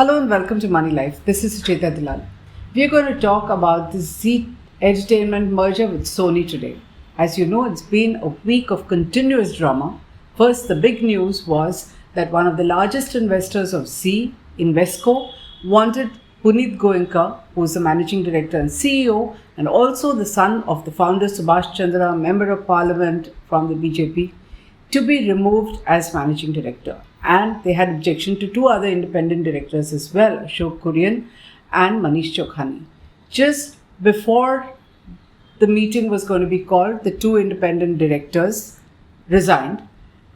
Hello and welcome to Money Life. This is Sucheta Dalal. We are going to talk about the Zee Entertainment merger with Sony today. As you know, it's been a week of continuous drama. First, the big news was that one of the largest investors of Zee, Invesco, wanted Punit Goenka, who is the managing director and CEO, and also the son of the founder Subhash Chandra, member of parliament from the BJP, to be removed as managing director. And they had objection to two other independent directors as well, Ashok Kurian and Manish Chokhani. Just before the meeting was going to be called, the two independent directors resigned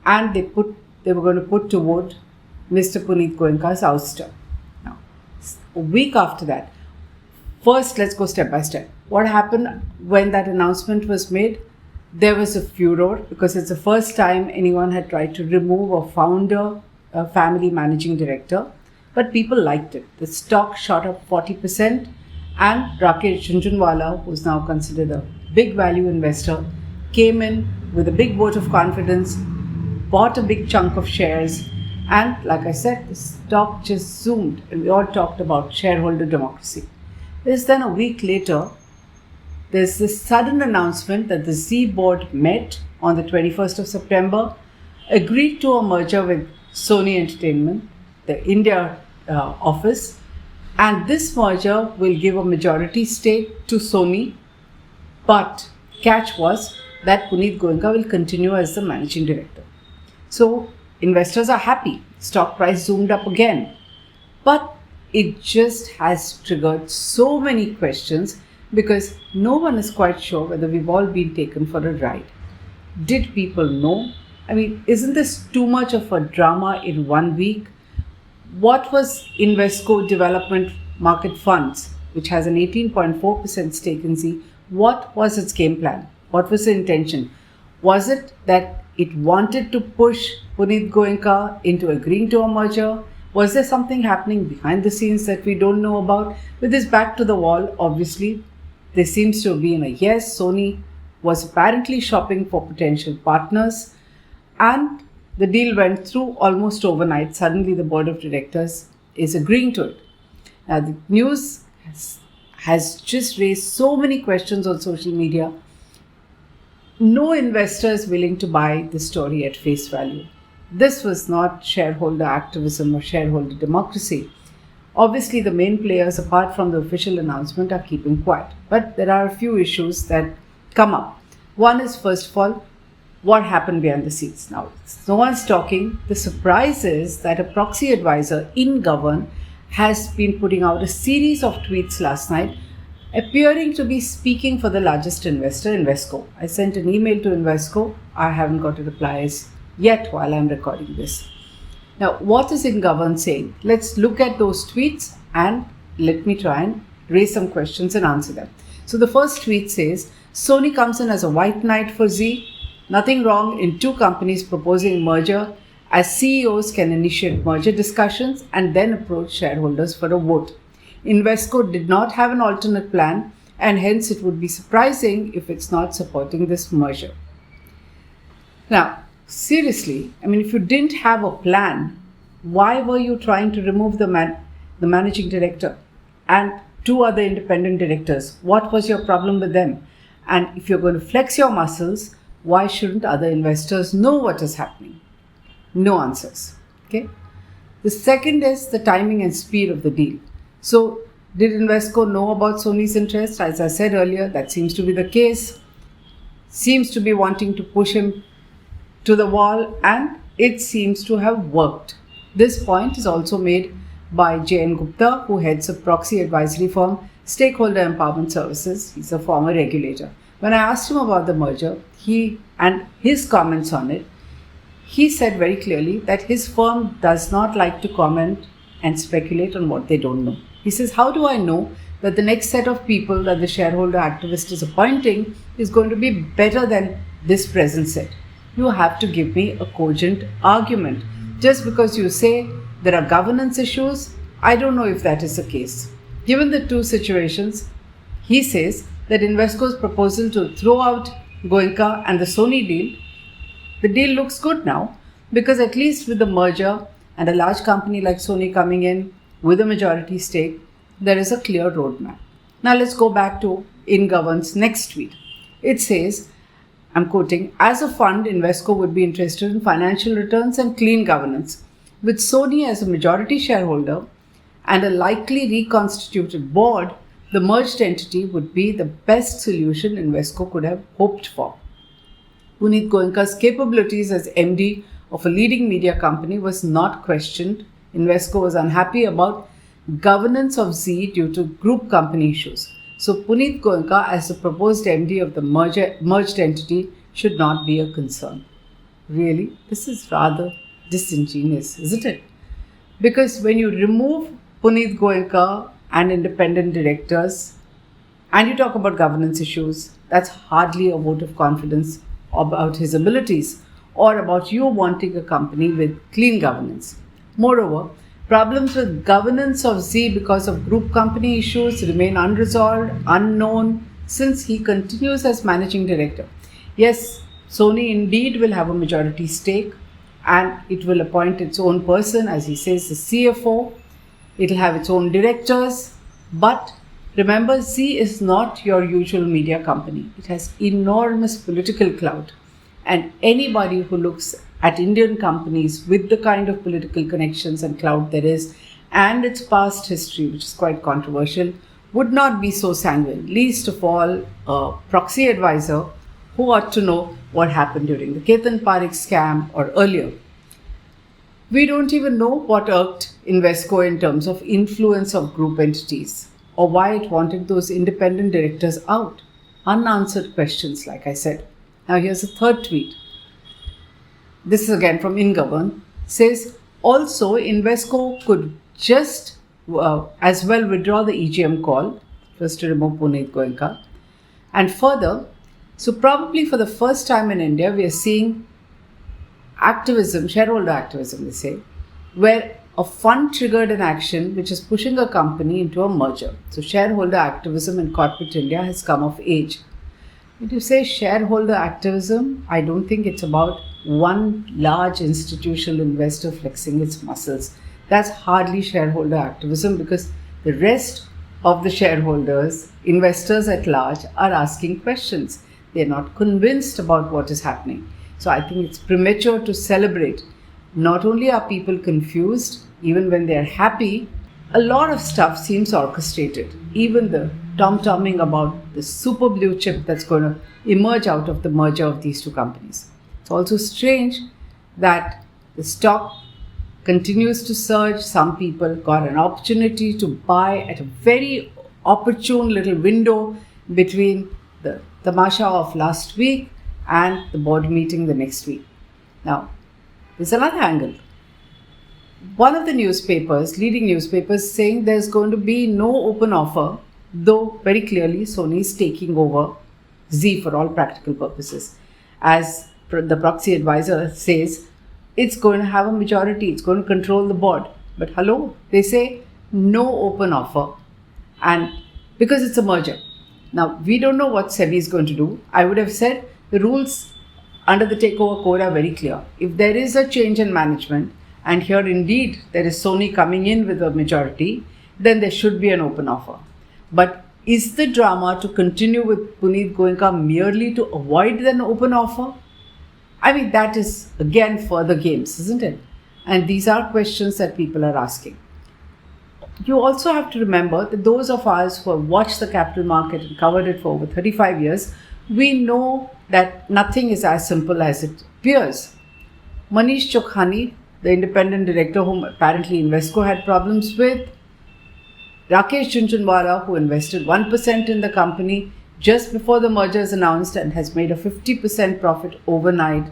and they were going to put to vote Mr. Punit Goenka's ouster. Now, a week after that, first let's go step by step. What happened when that announcement was made? There was a furor because it's the first time anyone had tried to remove a founder, a family managing director, but people liked it. The stock shot up 40% and Rakesh Jhunjhunwala, who's now considered a big value investor, came in with a big vote of confidence, bought a big chunk of shares, and like I said, the stock just zoomed and we all talked about shareholder democracy. Then a week later, there's this sudden announcement that the Zee board met on the 21st of September, agreed to a merger with Sony Entertainment, the India office, and this merger will give a majority stake to Sony, but catch was that Punit Goenka will continue as the managing director. So investors are happy, stock price zoomed up again, but it just has triggered so many questions because no one is quite sure whether we've all been taken for a ride. Did people know? I mean, isn't this too much of a drama in 1 week? What was Invesco Development Market Funds, which has an 18.4% stake in Zee, what was its game plan? What was the intention? Was it that it wanted to push Punit Goenka into agreeing to a merger? Was there something happening behind the scenes that we don't know about? With this back to the wall, obviously, there seems to have been a yes. Sony was apparently shopping for potential partners and the deal went through almost overnight. Suddenly the board of directors is agreeing to it. Now the news has just raised so many questions on social media. No investor is willing to buy the story at face value. This was not shareholder activism or shareholder democracy. Obviously, the main players, apart from the official announcement, are keeping quiet. But there are a few issues that come up. One is, first of all, what happened behind the scenes. Now, no one's talking. The surprise is that a proxy advisor, InGovern, has been putting out a series of tweets last night, appearing to be speaking for the largest investor, Invesco. I sent an email to Invesco. I haven't got a reply yet while I'm recording this. Now, what is InGovern saying? Let's look at those tweets and let me try and raise some questions and answer them. So the first tweet says, Sony comes in as a white knight for Zee. Nothing wrong in two companies proposing merger, as CEOs can initiate merger discussions and then approach shareholders for a vote. Invesco did not have an alternate plan and hence it would be surprising if it's not supporting this merger. Now, seriously, I mean, if you didn't have a plan, why were you trying to remove the managing director and two other independent directors? What was your problem with them? And if you're going to flex your muscles, why shouldn't other investors know what is happening? No answers. Okay. The second is the timing and speed of the deal. So, did Invesco know about Sony's interest? As I said earlier, that seems to be the case. Seems to be wanting to push him to the wall, and it seems to have worked. This point is also made by J.N. Gupta, who heads a proxy advisory firm, Stakeholder Empowerment Services. He's a former regulator. When I asked him about the merger, and his comments on it, he said very clearly that his firm does not like to comment and speculate on what they don't know. He says, how do I know that the next set of people that the shareholder activist is appointing is going to be better than this present set? You have to give me a cogent argument. Just because you say there are governance issues, I don't know if that is the case. Given the two situations, he says that Invesco's proposal to throw out Goenka and the Sony deal, the deal looks good now because at least with the merger and a large company like Sony coming in, with a majority stake, there is a clear roadmap. Now let's go back to InGovern's next tweet. It says, I'm quoting, as a fund, Invesco would be interested in financial returns and clean governance. With Sony as a majority shareholder and a likely reconstituted board, the merged entity would be the best solution Invesco could have hoped for. Puneet Goenka's capabilities as MD of a leading media company was not questioned. Invesco was unhappy about governance of Zee due to group company issues. So Puneet Goenka as the proposed MD of the merged entity should not be a concern. Really, this is rather disingenuous, isn't it? Because when you remove Puneet Goenka and independent directors and you talk about governance issues, that's hardly a vote of confidence about his abilities or about you wanting a company with clean governance. Moreover, problems with governance of Zee because of group company issues remain unresolved, unknown, since he continues as managing director. Yes, Sony indeed will have a majority stake and it will appoint its own person, as he says, the CFO. It will have its own directors. But remember, Zee is not your usual media company. It has enormous political clout. And anybody who looks at Indian companies with the kind of political connections and clout there is, and its past history, which is quite controversial, would not be so sanguine, least of all a proxy advisor who ought to know what happened during the Ketan Parekh scam or earlier. We don't even know what irked Invesco in terms of influence of group entities or why it wanted those independent directors out. Unanswered questions, like I said. Now here's a third tweet. This is again from InGovern. Says, also Invesco could just as well withdraw the EGM call, first to remove Puneet Goenka. And further, so probably for the first time in India, we are seeing activism, shareholder activism, they say, where a fund triggered an action which is pushing a company into a merger. So shareholder activism in corporate India has come of age. When you say shareholder activism, I don't think it's about one large institutional investor flexing its muscles. That's hardly shareholder activism because the rest of the shareholders, investors at large, are asking questions. They're not convinced about what is happening. So I think it's premature to celebrate. Not only are people confused, even when they're happy, a lot of stuff seems orchestrated. Even the tom-tomming about the super blue chip that's going to emerge out of the merger of these two companies. It's also strange that the stock continues to surge. Some people got an opportunity to buy at a very opportune little window between the tamasha of last week and the board meeting the next week. Now, there's another angle. One of the newspapers, leading newspapers, saying there's going to be no open offer, though very clearly Sony is taking over Zee for all practical purposes. As the proxy advisor says, it's going to have a majority, it's going to control the board. But hello, they say no open offer, and because it's a merger. Now, we don't know what SEBI is going to do. I would have said the rules under the takeover code are very clear. If there is a change in management, and here indeed there is Sony coming in with a majority, then there should be an open offer. But is the drama to continue with Puneet Goenka merely to avoid an open offer? I mean, that is again further games, isn't it? And these are questions that people are asking. You also have to remember that those of us who have watched the capital market and covered it for over 35 years, we know that nothing is as simple as it appears. Manish Chokhani, the independent director whom apparently Invesco had problems with, Rakesh Jhunjhunwala, who invested 1% in the company just before the merger is announced and has made a 50% profit overnight,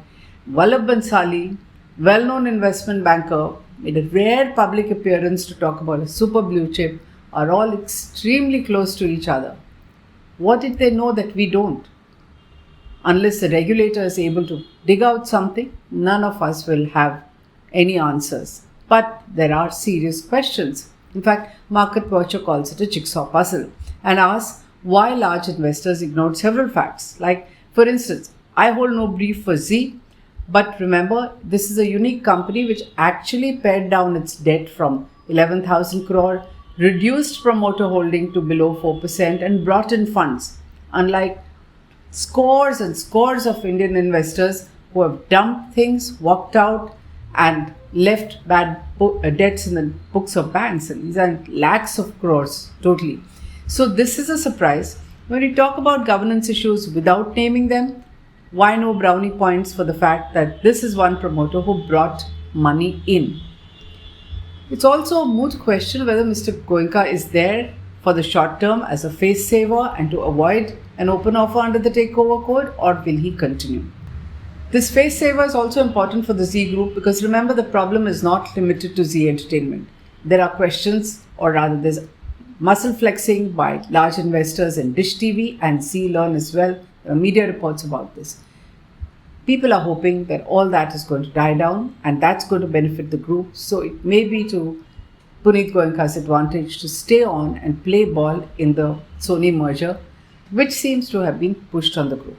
Vallabh Bansali, well-known investment banker, made a rare public appearance to talk about a super blue chip, are all extremely close to each other. What did they know that we don't? Unless the regulator is able to dig out something, none of us will have any answers. But there are serious questions. In fact, Market Watcher calls it a jigsaw puzzle and asks why large investors ignored several facts. Like, for instance, I hold no brief for Zee, but remember, this is a unique company which actually pared down its debt from 11,000 crore, reduced promoter holding to below 4% and brought in funds, unlike scores and scores of Indian investors who have dumped things, walked out, and left bad debts in the books of banks. And these are lakhs of crores totally. So this is a surprise. When we talk about governance issues without naming them, why no brownie points for the fact that this is one promoter who brought money in? It's also a moot question whether Mr. Goenka is there for the short term as a face saver and to avoid an open offer under the takeover code, or will he continue? This face saver is also important for the Zee Group because remember, the problem is not limited to Zee Entertainment. There are questions, or rather there's muscle flexing by large investors in Dish TV and Zee Learn as well. There are media reports about this. People are hoping that all that is going to die down and that's going to benefit the group. So it may be to Puneet Goenka's advantage to stay on and play ball in the Sony merger, which seems to have been pushed on the group.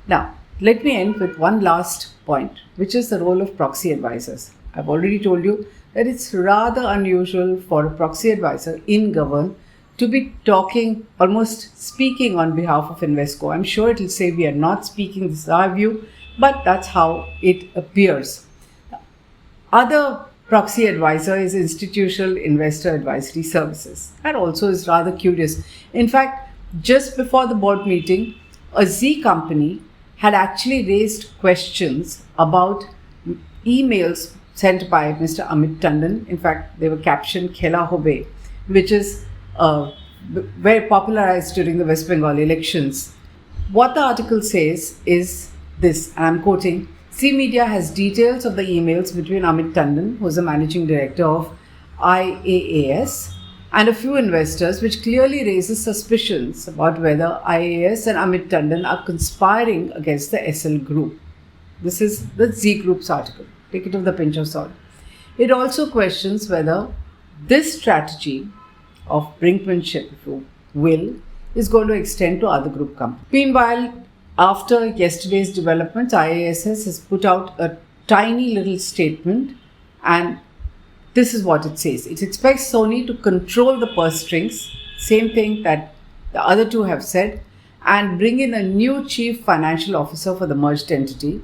Now, let me end with one last point, which is the role of proxy advisors. I've already told you that it's rather unusual for a proxy advisor in Govern to be talking, almost speaking on behalf of Invesco. I'm sure it will say we are not speaking, this is our view, but that's how it appears. Other proxy advisor is Institutional Investor Advisory Services. That also is rather curious. In fact, just before the board meeting, a Zee company had actually raised questions about emails sent by Mr. Amit Tandon. In fact, they were captioned Khela Hobe, which is very popularized during the West Bengal elections. What the article says is this, and I'm quoting, Zee Media has details of the emails between Amit Tandon, who is the managing director of IAAS, and a few investors, which clearly raises suspicions about whether IAAS and Amit Tandon are conspiring against the SL group. This is the Zee Group's article. Take it with a pinch of salt. It also questions whether this strategy of brinkmanship, if you will, is going to extend to other group companies. Meanwhile, after yesterday's developments, IAAS has put out a tiny little statement, and this is what it says. It expects Sony to control the purse strings, same thing that the other two have said, and bring in a new chief financial officer for the merged entity.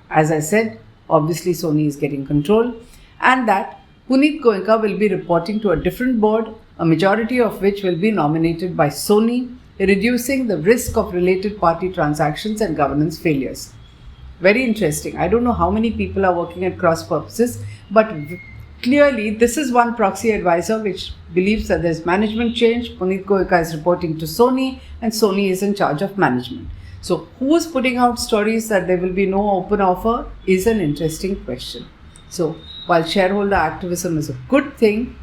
As I said, obviously Sony is getting control, and that Puneet Goenka will be reporting to a different board, a majority of which will be nominated by Sony, reducing the risk of related party transactions and governance failures. Very interesting. I don't know how many people are working at cross purposes, but clearly this is one proxy advisor which believes that there's management change. Puneet Goenka is reporting to Sony and Sony is in charge of management. So who's putting out stories that there will be no open offer is an interesting question. So while shareholder activism is a good thing,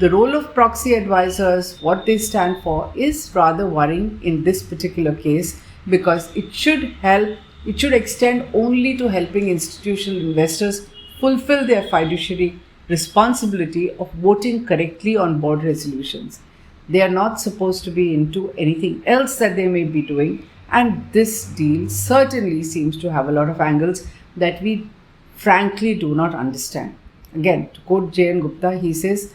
the role of proxy advisors, what they stand for, is rather worrying in this particular case because it should extend only to helping institutional investors fulfill their fiduciary responsibility of voting correctly on board resolutions. They are not supposed to be into anything else that they may be doing, and this deal certainly seems to have a lot of angles that we frankly do not understand. Again, to quote J.N. Gupta, he says,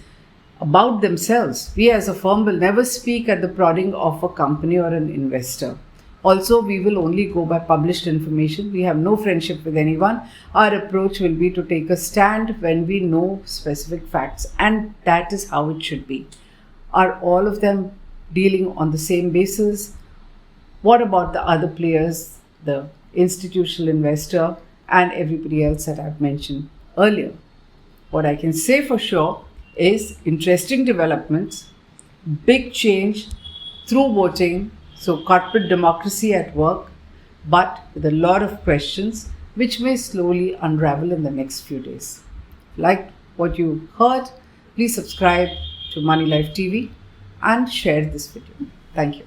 about themselves, we as a firm will never speak at the prodding of a company or an investor. Also, we will only go by published information. We have no friendship with anyone. Our approach will be to take a stand when we know specific facts, and that is how it should be. Are all of them dealing on the same basis? What about the other players, the institutional investor and everybody else that I've mentioned earlier? What I can say for sure is interesting developments, big change through voting, so corporate democracy at work, but with a lot of questions which may slowly unravel in the next few days. Like what you heard, please subscribe to Money Life TV and share this video. Thank you.